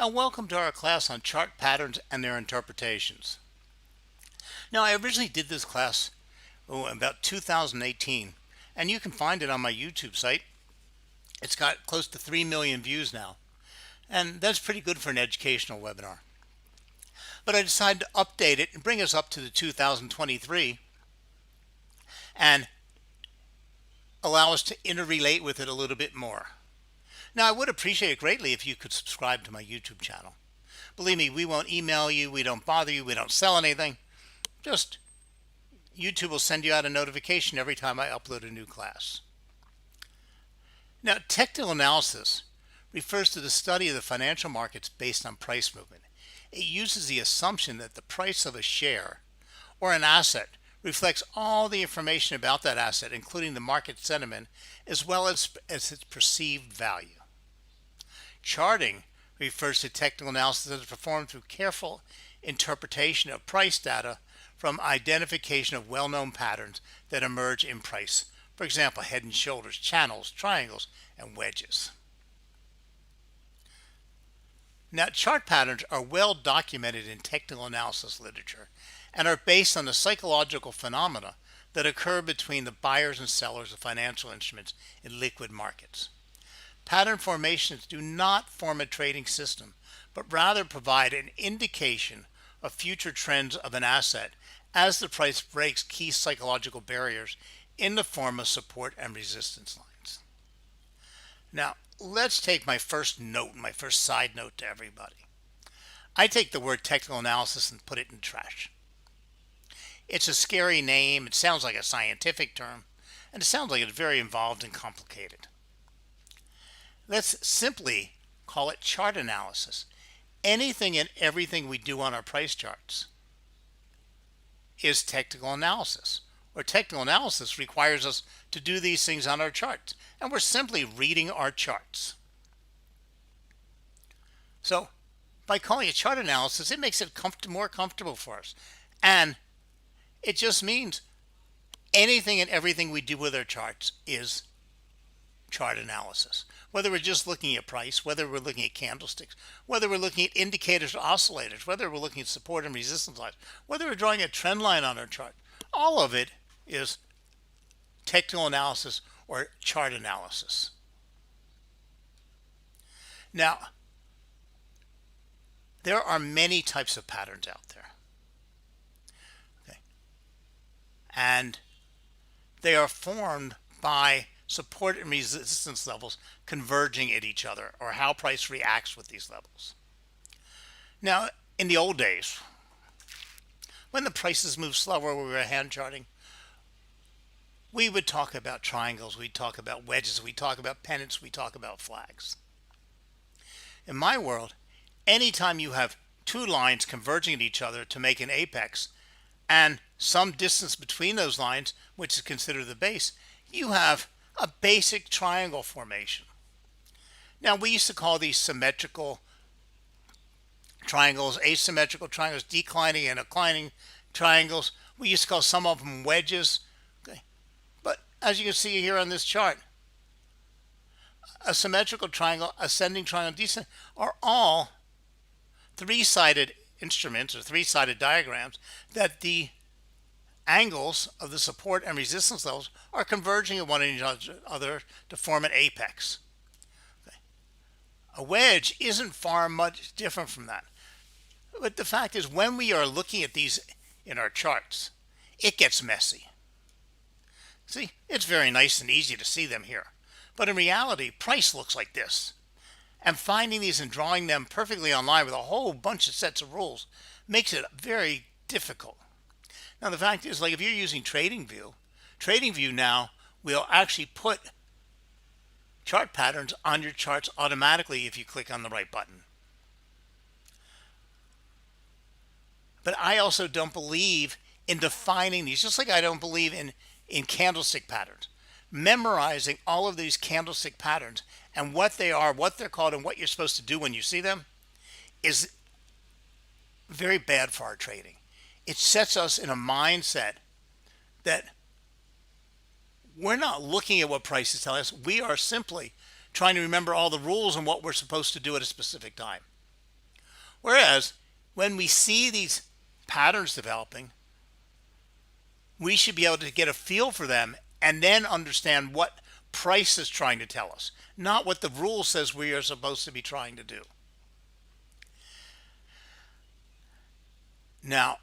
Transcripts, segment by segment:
and welcome to our class on chart patterns and their interpretations. Now, I originally did this class about 2018, and you can find it on my YouTube site. It's got close to 3 million views now, and that's pretty good for an educational webinar. But I decided to update it and bring us up to the 2023 and allow us to interrelate with it a little bit more. Now, I would appreciate it greatly if you could subscribe to my YouTube channel. Believe me, we won't email you, we don't bother you, we don't sell anything. Just YouTube will send you out a notification every time I upload a new class. Now, technical analysis refers to the study of the financial markets based on price movement. It uses the assumption that the price of a share or an asset reflects all the information about that asset, including the market sentiment, as well as its perceived value. Charting refers to technical analysis that is performed through careful interpretation of price data from identification of well-known patterns that emerge in price. For example, head and shoulders, channels, triangles, and wedges. Now, chart patterns are well documented in technical analysis literature and are based on the psychological phenomena that occur between the buyers and sellers of financial instruments in liquid markets. Pattern formations do not form a trading system, but rather provide an indication of future trends of an asset as the price breaks key psychological barriers in the form of support and resistance lines. Now, let's take my first side note to everybody. I take the word technical analysis and put it in trash. It's a scary name, it sounds like a scientific term, and it sounds like it's very involved and complicated. Let's simply call it chart analysis. Anything and everything we do on our price charts is technical analysis, or technical analysis requires us to do these things on our charts, and we're simply reading our charts. So by calling it chart analysis, it makes it more comfortable for us, and it just means anything and everything we do with our charts is chart analysis. Whether we're just looking at price, whether we're looking at candlesticks, whether we're looking at indicators or oscillators, whether we're looking at support and resistance lines, whether we're drawing a trend line on our chart, all of it is technical analysis or chart analysis. Now, there are many types of patterns out there. Okay. And they are formed by support and resistance levels converging at each other, or how price reacts with these levels. Now, in the old days, when the prices moved slower, we were hand charting, we would talk about triangles, we'd talk about wedges, we'd talk about pennants, we'd talk about flags. In my world, anytime you have two lines converging at each other to make an apex and some distance between those lines, which is considered the base, you have a basic triangle formation. Now, we used to call these symmetrical triangles, asymmetrical triangles, declining and inclining triangles. We used to call some of them wedges. Okay. But as you can see here on this chart, a symmetrical triangle, ascending triangle, descending are all three-sided instruments or three-sided diagrams that the angles of the support and resistance levels are converging at one another to form an apex. Okay. A wedge isn't far much different from that. But the fact is, when we are looking at these in our charts, it gets messy. See, it's very nice and easy to see them here. But in reality, price looks like this. And finding these and drawing them perfectly online with a whole bunch of sets of rules makes it very difficult. Now, the fact is, like if you're using TradingView now will actually put chart patterns on your charts automatically if you click on the right button. But I also don't believe in defining these, just like I don't believe in candlestick patterns. Memorizing all of these candlestick patterns and what they are, what they're called, and what you're supposed to do when you see them is very bad for our trading. It sets us in a mindset that we're not looking at what prices tell us. We are simply trying to remember all the rules and what we're supposed to do at a specific time. Whereas when we see these patterns developing, we should be able to get a feel for them and then understand what price is trying to tell us, not what the rule says we are supposed to be trying to do. Now,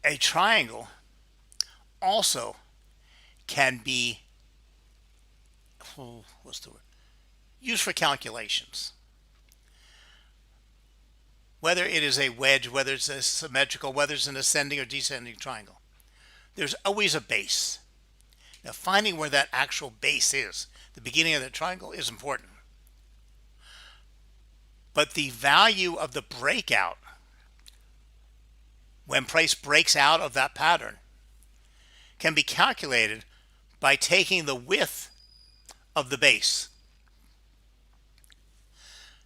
a triangle also can be, what's the word, used for calculations. Whether it is a wedge, whether it's a symmetrical, whether it's an ascending or descending triangle, there's always a base. Now, finding where that actual base is, the beginning of the triangle, is important. But the value of the breakout, when price breaks out of that pattern, can be calculated by taking the width of the base.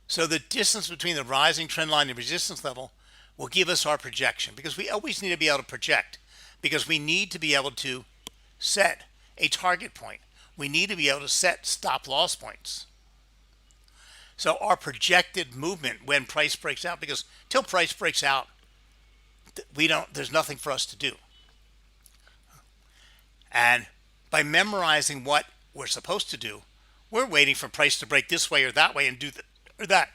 So the distance between the rising trend line and resistance level will give us our projection, because we always need to be able to project, because we need to be able to set a target point. We need to be able to set stop loss points. So our projected movement when price breaks out, because till price breaks out, there's nothing for us to do. And by memorizing what we're supposed to do, we're waiting for price to break this way or that way and do that.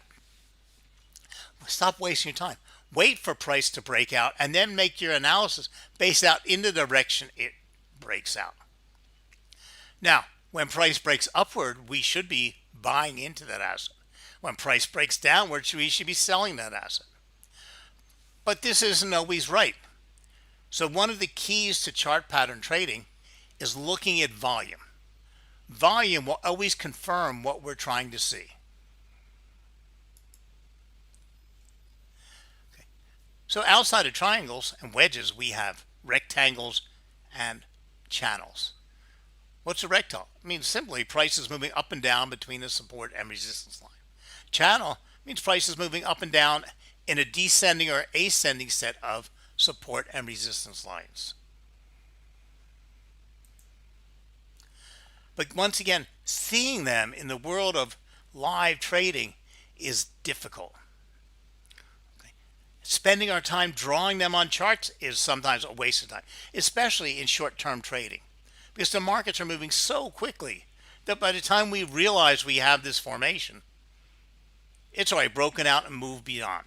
Stop wasting your time. Wait for price to break out and then make your analysis based out in the direction it breaks out. Now, when price breaks upward, we should be buying into that asset. When price breaks downward, we should be selling that asset. But this isn't always right. So one of the keys to chart pattern trading is looking at volume. Volume will always confirm what we're trying to see. Okay. So outside of triangles and wedges, we have rectangles and channels. What's a rectangle? It means simply price is moving up and down between the support and resistance line. Channel means price is moving up and down in a descending or ascending set of support and resistance lines. But once again, seeing them in the world of live trading is difficult. Okay. Spending our time drawing them on charts is sometimes a waste of time, especially in short-term trading, because the markets are moving so quickly that by the time we realize we have this formation, it's already broken out and moved beyond.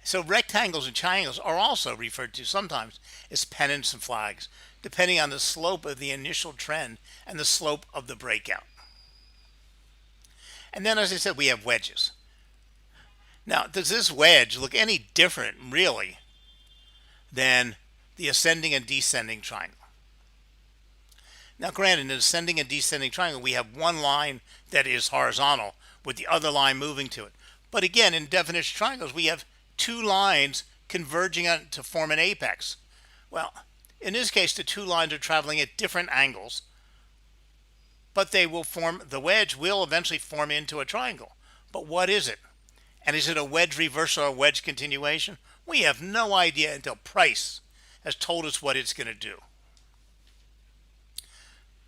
So rectangles and triangles are also referred to sometimes as pennants and flags, depending on the slope of the initial trend and the slope of the breakout. And then, as I said, we have wedges. Now, does this wedge look any different, really, than the ascending and descending triangle? Now, granted, in the ascending and descending triangle, we have one line that is horizontal with the other line moving to it. But again, in definition triangles, we have two lines converging to form an apex. Well, in this case, the two lines are traveling at different angles, but they will form, the wedge will eventually form into a triangle. But what is it? And is it a wedge reversal or a wedge continuation? We have no idea until price has told us what it's going to do.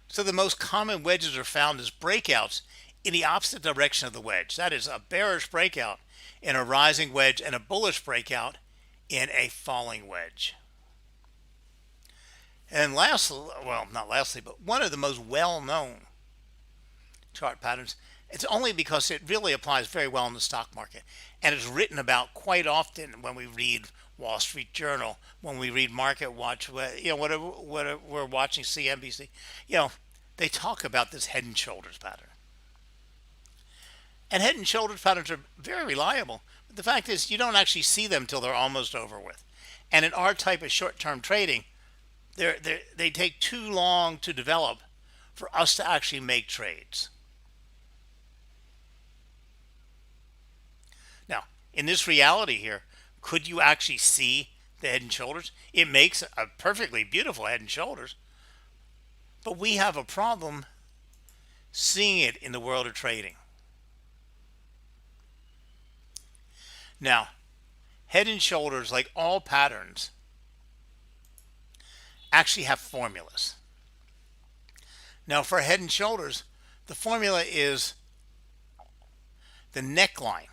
So the most common wedges are found as breakouts in the opposite direction of the wedge. That is, a bearish breakout in a rising wedge and a bullish breakout in a falling wedge. And lastly, well, not lastly, but one of the most well-known chart patterns, it's only because it really applies very well in the stock market, and it's written about quite often when we read Wall Street Journal, when we read Market Watch, whatever we're watching CNBC, they talk about this head and shoulders pattern. And head and shoulders patterns are very reliable. But the fact is, you don't actually see them till they're almost over with. And in our type of short-term trading, they take too long to develop for us to actually make trades. Now, in this reality here, could you actually see the head and shoulders? It makes a perfectly beautiful head and shoulders. But we have a problem seeing it in the world of trading. Now, head and shoulders, like all patterns, actually have formulas. Now, for head and shoulders, the formula is the neckline,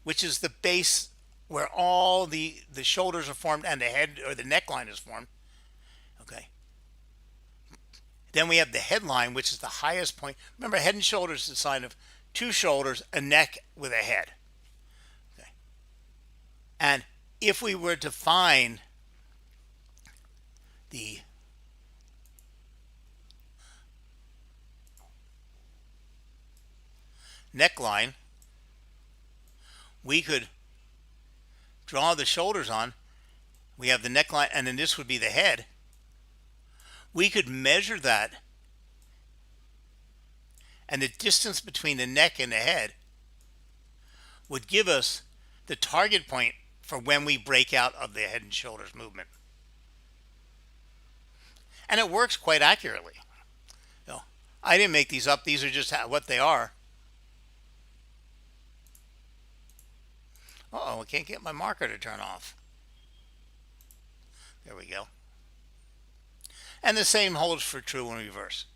which is the base where all the shoulders are formed and the head or the neckline is formed. Okay. Then we have the headline, which is the highest point. Remember, head and shoulders is the sign of two shoulders, a neck with a head. Okay. And if we were to find the neckline, we could draw the shoulders on. We have the neckline, and then this would be the head. We could measure that, and the distance between the neck and the head would give us the target point for when we break out of the head and shoulders movement. And it works quite accurately. I didn't make these up. These are just what they are. Uh-oh, I can't get my marker to turn off. There we go. And the same holds for true and reverse.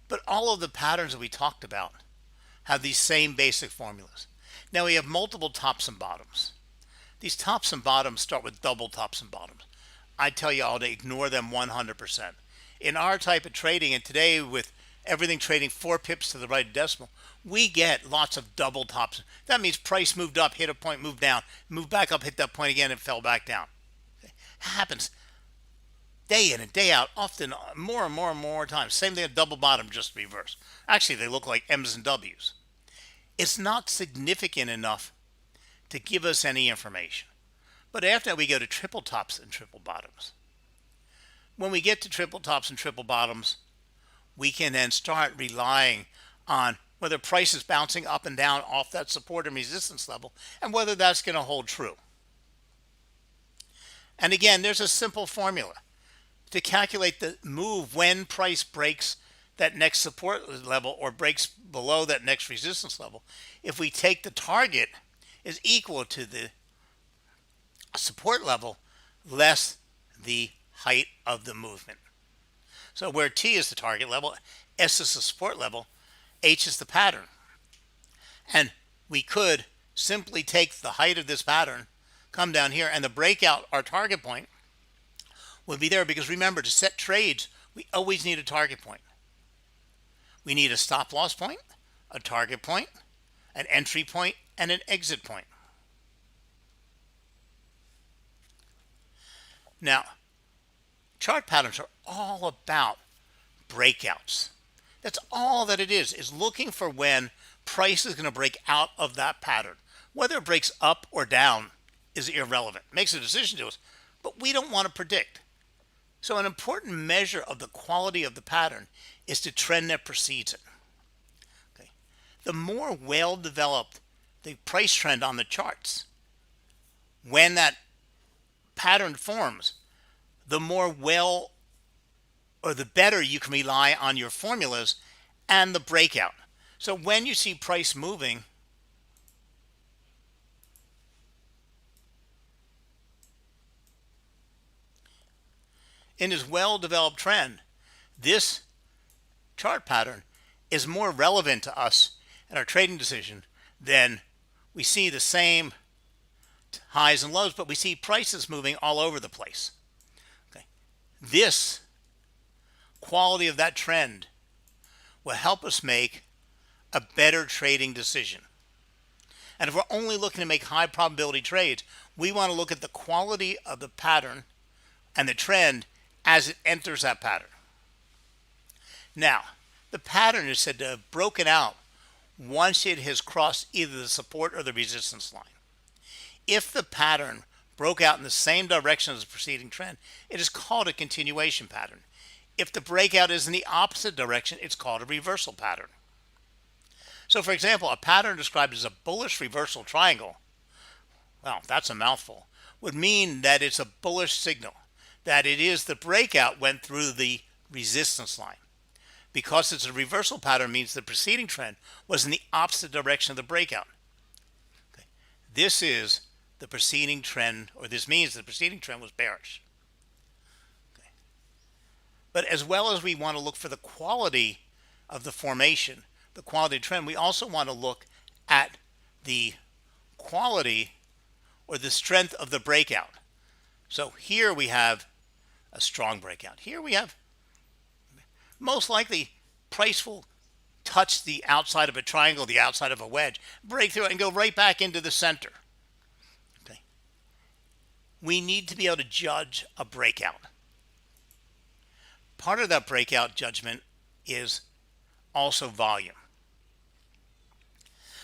But all of the patterns that we talked about have these same basic formulas. Now we have multiple tops and bottoms. These tops and bottoms start with double tops and bottoms. I tell you all to ignore them 100%. In our type of trading, and today with everything trading 4 pips to the right decimal, we get lots of double tops. That means price moved up, hit a point, moved down, moved back up, hit that point again, and fell back down. It happens day in and day out, often more and more and more times. Same thing at double bottom, just reverse. Actually, they look like M's and W's. It's not significant enough to give us any information. But after that, we go to triple tops and triple bottoms. When we get to triple tops and triple bottoms, we can then start relying on whether price is bouncing up and down off that support and resistance level, and whether that's going to hold true. And again, there's a simple formula to calculate the move when price breaks that next support level or breaks below that next resistance level. If we take the target is equal to the support level less the height of the movement. So where T is the target level, S is the support level, H is the pattern. And we could simply take the height of this pattern, come down here, and the breakout, our target point, would be there. Because remember, to set trades, we always need a target point. We need a stop loss point, a target point, an entry point, and an exit point. Now, chart patterns are all about breakouts. That's all that it is looking for when price is going to break out of that pattern. Whether it breaks up or down is irrelevant. It makes a decision to us, but we don't want to predict. So an important measure of the quality of the pattern is the trend that precedes it. Okay. The more well-developed the price trend on the charts, when that pattern forms, the more the better you can rely on your formulas and the breakout. So when you see price moving in this well-developed trend, this chart pattern is more relevant to us in our trading decision than we see the same highs and lows, but we see prices moving all over the place. Okay. This quality of that trend will help us make a better trading decision. And if we're only looking to make high probability trades, we want to look at the quality of the pattern and the trend as it enters that pattern. Now, the pattern is said to have broken out once it has crossed either the support or the resistance line. If the pattern broke out in the same direction as the preceding trend, it is called a continuation pattern. If the breakout is in the opposite direction, it's called a reversal pattern. So for example, a pattern described as a bullish reversal triangle, well, that's a mouthful, would mean that it's a bullish signal, that it is the breakout went through the resistance line. Because it's a reversal pattern means the preceding trend was in the opposite direction of the breakout. Okay. This is the preceding trend, or this means the preceding trend was bearish. Okay. But as well as we want to look for the quality of the formation, the quality of trend, we also want to look at the quality or the strength of the breakout. So here we have a strong breakout. Here we have, most likely, price will touch the outside of a triangle, the outside of a wedge, break through it and go right back into the center. Okay. We need to be able to judge a breakout. Part of that breakout judgment is also volume.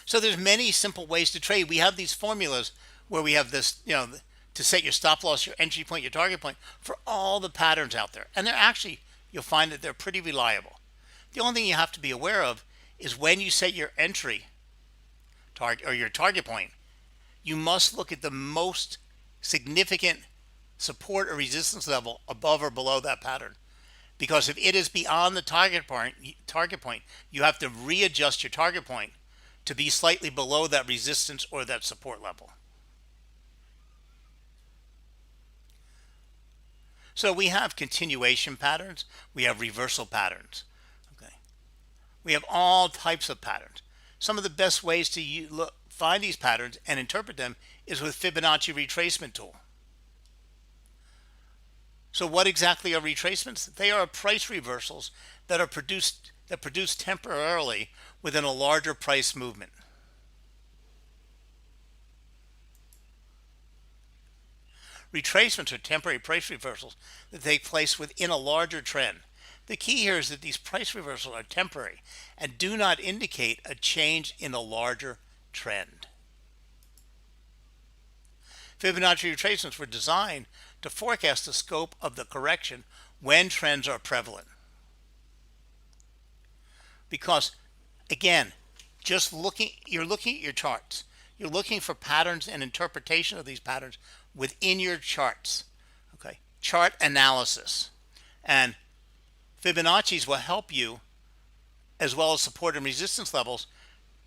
So there's many simple ways to trade. We have these formulas where we have this, to set your stop loss, your entry point, your target point for all the patterns out there. And they're actually, you'll find that they're pretty reliable. The only thing you have to be aware of is when you set your entry target or your target point, you must look at the most significant support or resistance level above or below that pattern. Because if it is beyond the target point, you have to readjust your target point to be slightly below that resistance or that support level. So we have continuation patterns, we have reversal patterns. Okay, we have all types of patterns. Some of the best ways to find these patterns and interpret them is with Fibonacci retracement tool. So what exactly are retracements? They are price reversals that are produced temporarily within a larger price movement. Retracements are temporary price reversals that take place within a larger trend. The key here is that these price reversals are temporary and do not indicate a change in a larger trend. Fibonacci retracements were designed to forecast the scope of the correction when trends are prevalent. Because, again, you're looking at your charts. You're looking for patterns and interpretation of these patterns within your charts. Okay, chart analysis. And Fibonacci's will help you, as well as support and resistance levels,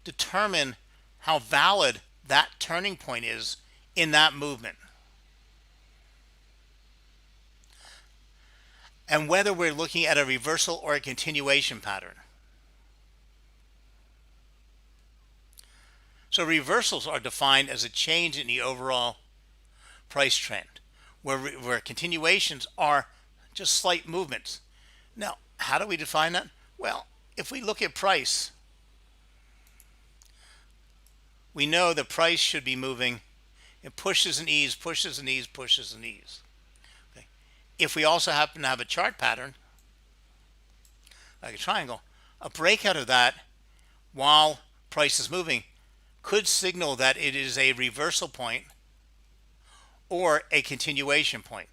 determine how valid that turning point is in that movement. And whether we're looking at a reversal or a continuation pattern. So reversals are defined as a change in the overall price trend, where continuations are just slight movements. Now, how do we define that? Well, if we look at price, we know the price should be moving. It pushes and ease, pushes and ease, pushes and ease. Okay. If we also happen to have a chart pattern, like a triangle, a breakout of that while price is moving could signal that it is a reversal point or a continuation point.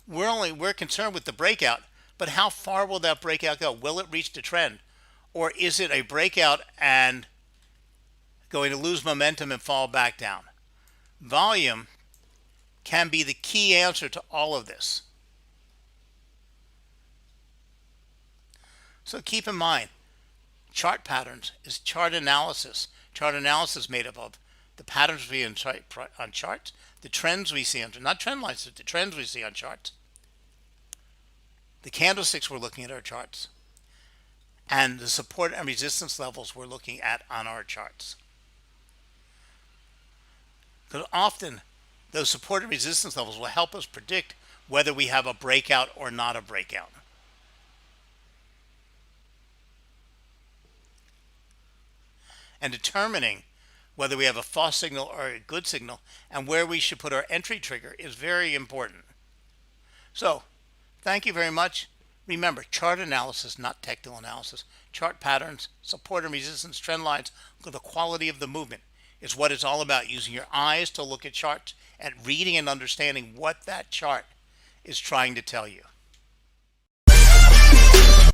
We're concerned with the breakout, but how far will that breakout go? Will it reach the trend? Or is it a breakout and going to lose momentum and fall back down? Volume can be the key answer to all of this. So keep in mind, chart patterns is chart analysis. Chart analysis made up of the patterns we see on charts, the trends we see on, not trend lines, but the trends we see on charts, the candlesticks we're looking at our charts, and the support and resistance levels we're looking at on our charts. Because often those support and resistance levels will help us predict whether we have a breakout or not a breakout. And determining whether we have a false signal or a good signal and where we should put our entry trigger is very important. So, thank you very much. Remember, chart analysis, not technical analysis. Chart patterns, support and resistance, trend lines, the quality of the movement is what it's all about, using your eyes to look at charts and reading and understanding what that chart is trying to tell you.